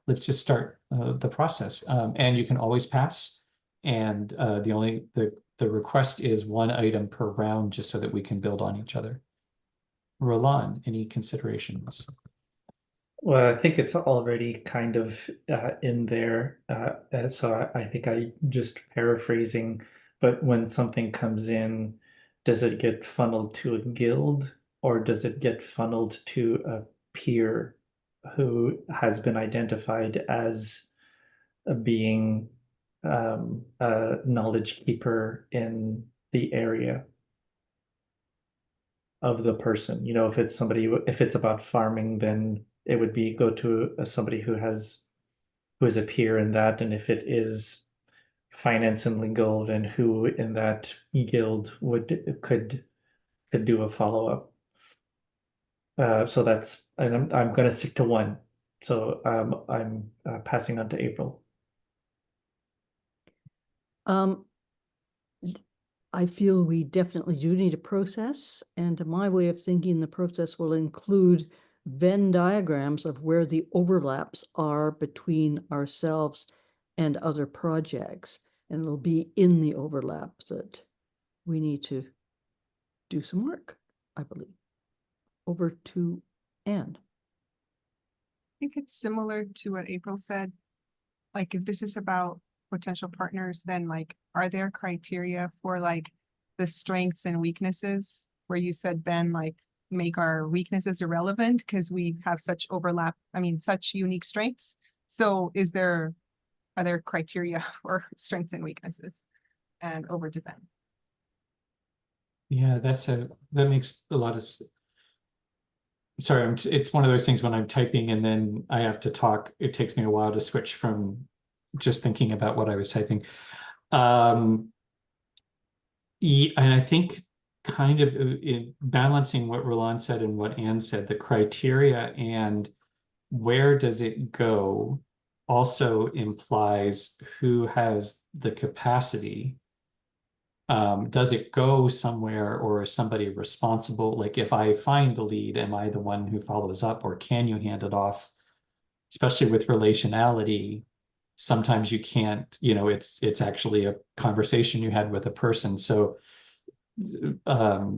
let's just start the process. And you can always pass. And the request is one item per round, just so that we can build on each other. Roland, any considerations? Well, I think it's already kind of in there. So I think I just paraphrasing, but when something comes in, does it get funneled to a guild, or does it get funneled to a peer who has been identified as being a knowledge keeper in the area of the person? You know, if it's somebody, if it's about farming, then it would be go to somebody who is a peer in that, and if it is finance and legal, then who in that guild could do a follow-up. So that's, and I'm going to stick to one. So I'm passing on to April. I feel we definitely do need a process, and my way of thinking, the process will include Venn diagrams of where the overlaps are between ourselves and other projects. And it'll be in the overlap that we need to do some work, I believe. Over to Anne. I think it's similar to what April said. Like, if this is about potential partners, then like, are there criteria for like the strengths and weaknesses? Where you said, Ben, like, make our weaknesses irrelevant because we have such overlap, I mean, such unique strengths. So are there criteria for strengths and weaknesses? And over to Ben. Yeah, that makes a lot of sorry, it's one of those things when I'm typing and then I have to talk, it takes me a while to switch from just thinking about what I was typing. And I think kind of in balancing what Roland said and what Anne said, the criteria and where does it go also implies who has the capacity. Does it go somewhere, or is somebody responsible? Like, if I find the lead, am I the one who follows up, or can you hand it off? Especially with relationality, sometimes you can't, it's actually a conversation you had with a person. So I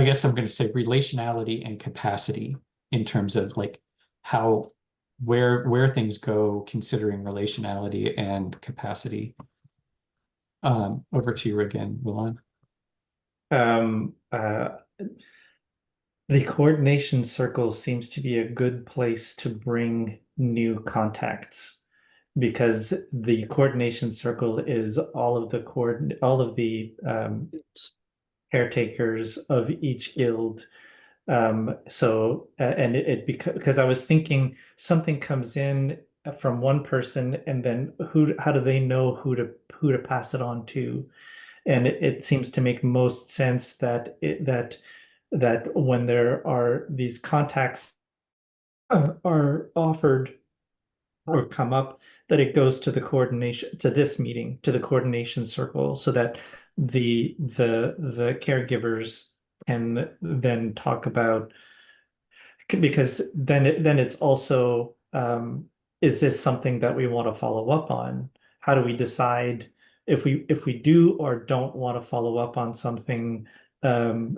guess I'm going to say relationality and capacity in terms of like where things go, considering relationality and capacity. Over to you again, Milan. The coordination circle seems to be a good place to bring new contacts, because the coordination circle is all of the caretakers of each guild. So and because I was thinking something comes in from one person, and then how do they know who to pass it on to? And it seems to make most sense that that when there are these contacts are offered or come up, that it goes to this meeting, to the coordination circle, so that the caregivers can then talk about, because then it's also, is this something that we want to follow up on? How do we decide if we do or don't want to follow up on something? So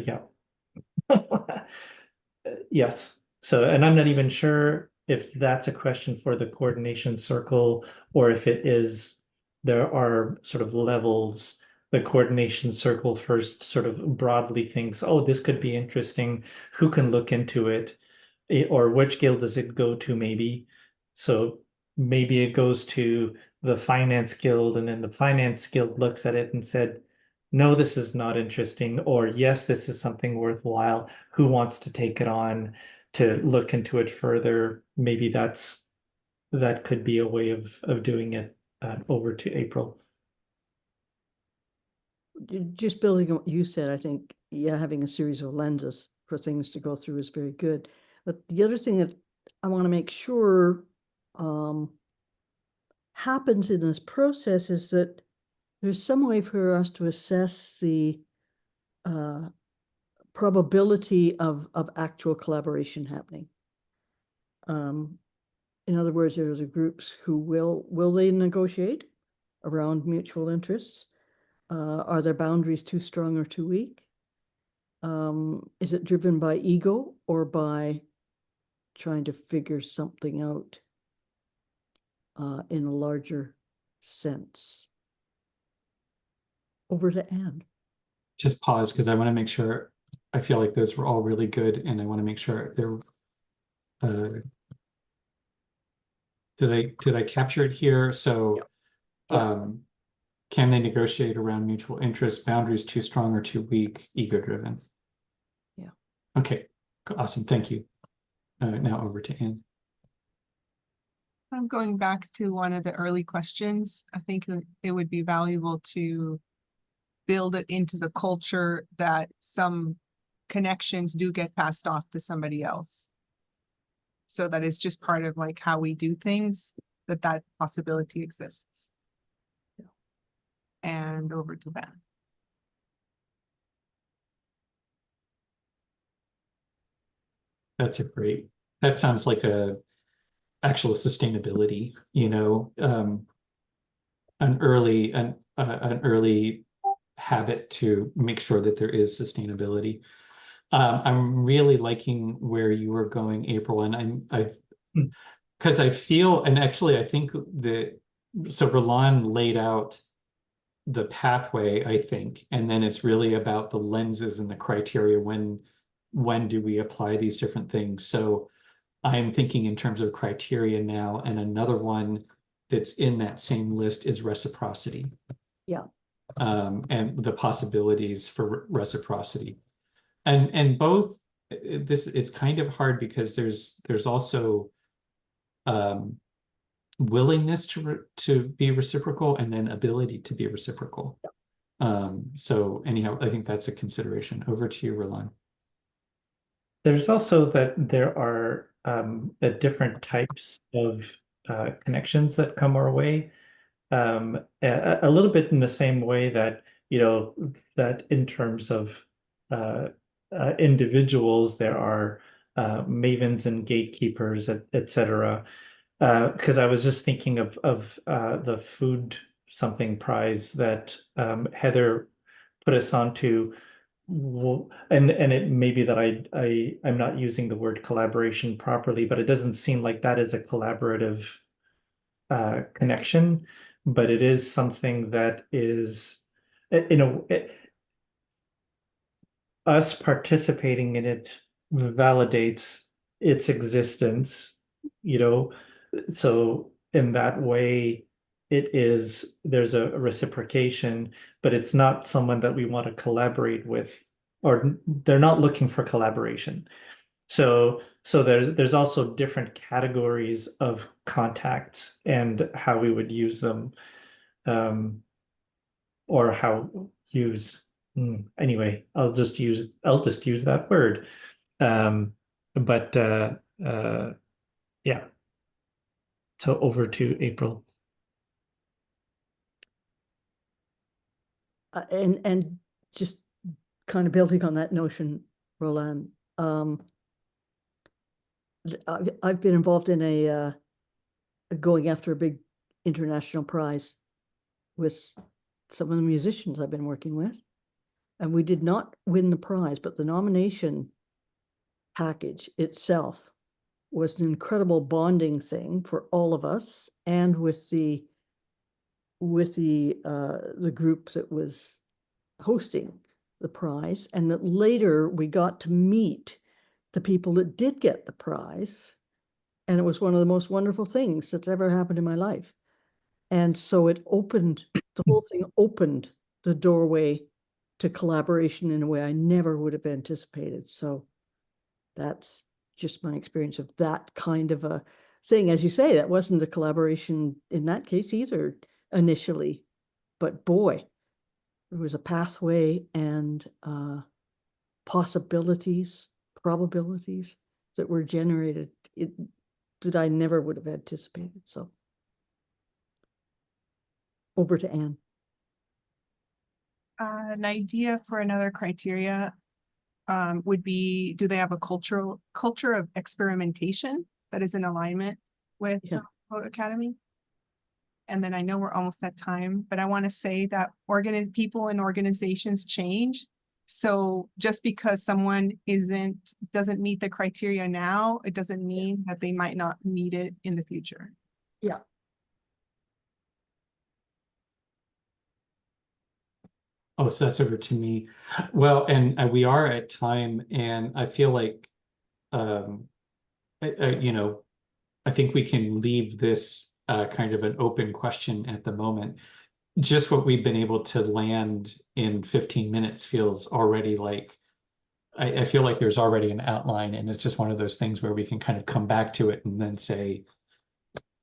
yeah. Yes. So, and I'm not even sure if that's a question for the coordination circle, or if it is, there are sort of levels. The coordination circle first sort of broadly thinks, oh, this could be interesting. Who can look into it? Or which guild does it go to, maybe? So maybe it goes to the finance guild, and then the finance guild looks at it and said, no, this is not interesting, or yes, this is something worthwhile. Who wants to take it on to look into it further? Maybe that could be a way of doing it. Over to April. Just building on what you said, I think, yeah, having a series of lenses for things to go through is very good. But the other thing that I want to make sure happens in this process is that there's some way for us to assess the probability of actual collaboration happening. In other words, there's groups who will they negotiate around mutual interests? Are their boundaries too strong or too weak? Is it driven by ego or by trying to figure something out in a larger sense? Over to Anne. Just pause because I want to make sure. I feel like those were all really good, and I want to make sure they're. Did I capture it here? So, Yeah. Can they negotiate around mutual interests, boundaries too strong or too weak, ego-driven? Yeah. Okay, awesome, thank you. Now over to Anne. I'm going back to one of the early questions. I think it would be valuable to build it into the culture that some connections do get passed off to somebody else. So that it's just part of like how we do things, that possibility exists. Yeah. And over to Ben. That sounds like a actual sustainability, an early habit to make sure that there is sustainability. I'm really liking where you were going, April, and because I feel, and actually I think so Roland laid out the pathway, I think, and then it's really about the lenses and the criteria. When do we apply these different things? So I'm thinking in terms of criteria now, and another one that's in that same list is reciprocity. Yeah. And the possibilities for reciprocity. And both it's kind of hard because there's also willingness to be reciprocal and then ability to be reciprocal. So anyhow, I think that's a consideration. Over to you, Roland. There's also that there are different types of connections that come our way. A little bit in the same way that, that in terms of individuals, there are mavens and gatekeepers, etc. Because I was just thinking of the food something prize that Heather put us onto. And it may be that I'm not using the word collaboration properly, but it doesn't seem like that is a collaborative connection, but it is something that is, us participating in it validates its existence, so in that way there's a reciprocation, but it's not someone that we want to collaborate with, or they're not looking for collaboration. So there's also different categories of contacts and how we would use them, or anyway, I'll just use that word. But yeah. So over to April. And just kind of building on that notion, Roland, I've been involved in a going after a big international prize with some of the musicians I've been working with, and we did not win the prize, but the nomination package itself was an incredible bonding thing for all of us, and with the group that was hosting the prize, and that later we got to meet the people that did get the prize, and it was one of the most wonderful things that's ever happened in my life. And so the whole thing opened the doorway to collaboration in a way I never would have anticipated. So that's just my experience of that kind of a thing. As you say, that wasn't a collaboration in that case either initially, but boy, there was a pathway and possibilities, probabilities that were generated that I never would have anticipated. So over to Anne. An idea for another criteria would be, do they have a culture of experimentation that is in alignment with the Boat Academy? And then I know we're almost at time, but I want to say that people and organizations change. So just because someone doesn't meet the criteria now, it doesn't mean that they might not meet it in the future. Yeah. Oh, so that's over to me. Well, and we are at time, and I feel like, I think we can leave this kind of an open question at the moment. just what we've been able to land in 15 minutes feels already like, I feel like there's already an outline, and it's just one of those things where we can kind of come back to it and then say,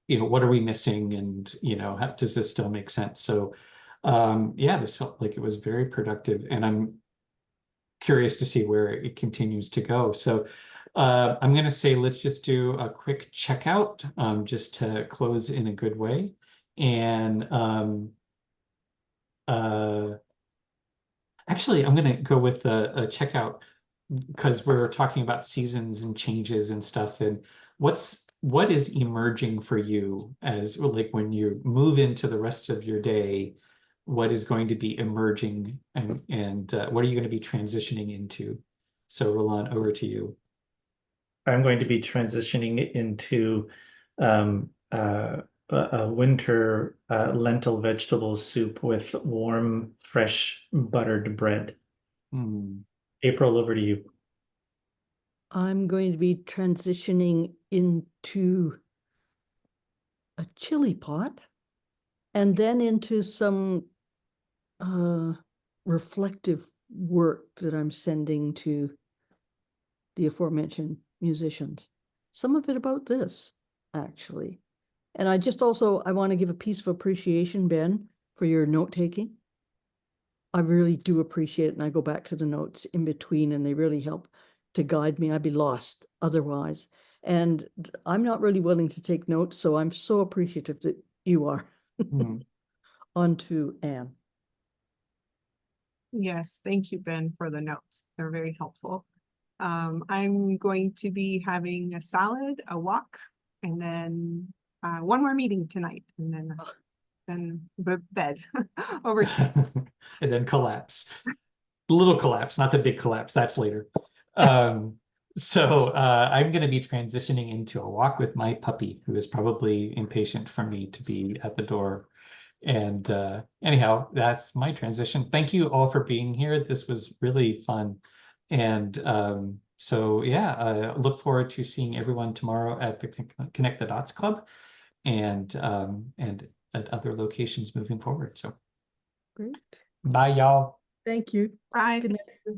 what are we missing? And, how does this still make sense? So, yeah, this felt like it was very productive, and I'm curious to see where it continues to go. So, I'm going to say, let's just do a quick checkout, just to close in a good way. And, actually, I'm going to go with a checkout, because we're talking about seasons and changes and stuff. And what is emerging for you as, like, when you move into the rest of your day, what is going to be emerging, and what are you going to be transitioning into? So, Roland, over to you. I'm going to be transitioning into a winter lentil vegetable soup with warm, fresh buttered bread. Hmm. April, over to you. I'm going to be transitioning into a chili pot and then into some reflective work that I'm sending to the aforementioned musicians. Some of it about this, actually. And I want to give a piece of appreciation, Ben, for your note-taking. I really do appreciate it, and I go back to the notes in between, and they really help to guide me. I'd be lost otherwise. And I'm not really willing to take notes, so I'm so appreciative that you are. Hmm. On to Anne. Yes, thank you, Ben, for the notes. They're very helpful. I'm going to be having a salad, a walk, and then one more meeting tonight, and then bed. Over to you. And then collapse. Little collapse, not the big collapse. That's later. So I'm going to be transitioning into a walk with my puppy, who is probably impatient for me to be at the door. And anyhow, that's my transition. Thank you all for being here. This was really fun. And so, yeah, look forward to seeing everyone tomorrow at the Connect the Dots Club, and at other locations moving forward. So, Great. bye, y'all. Thank you. Bye. Good night.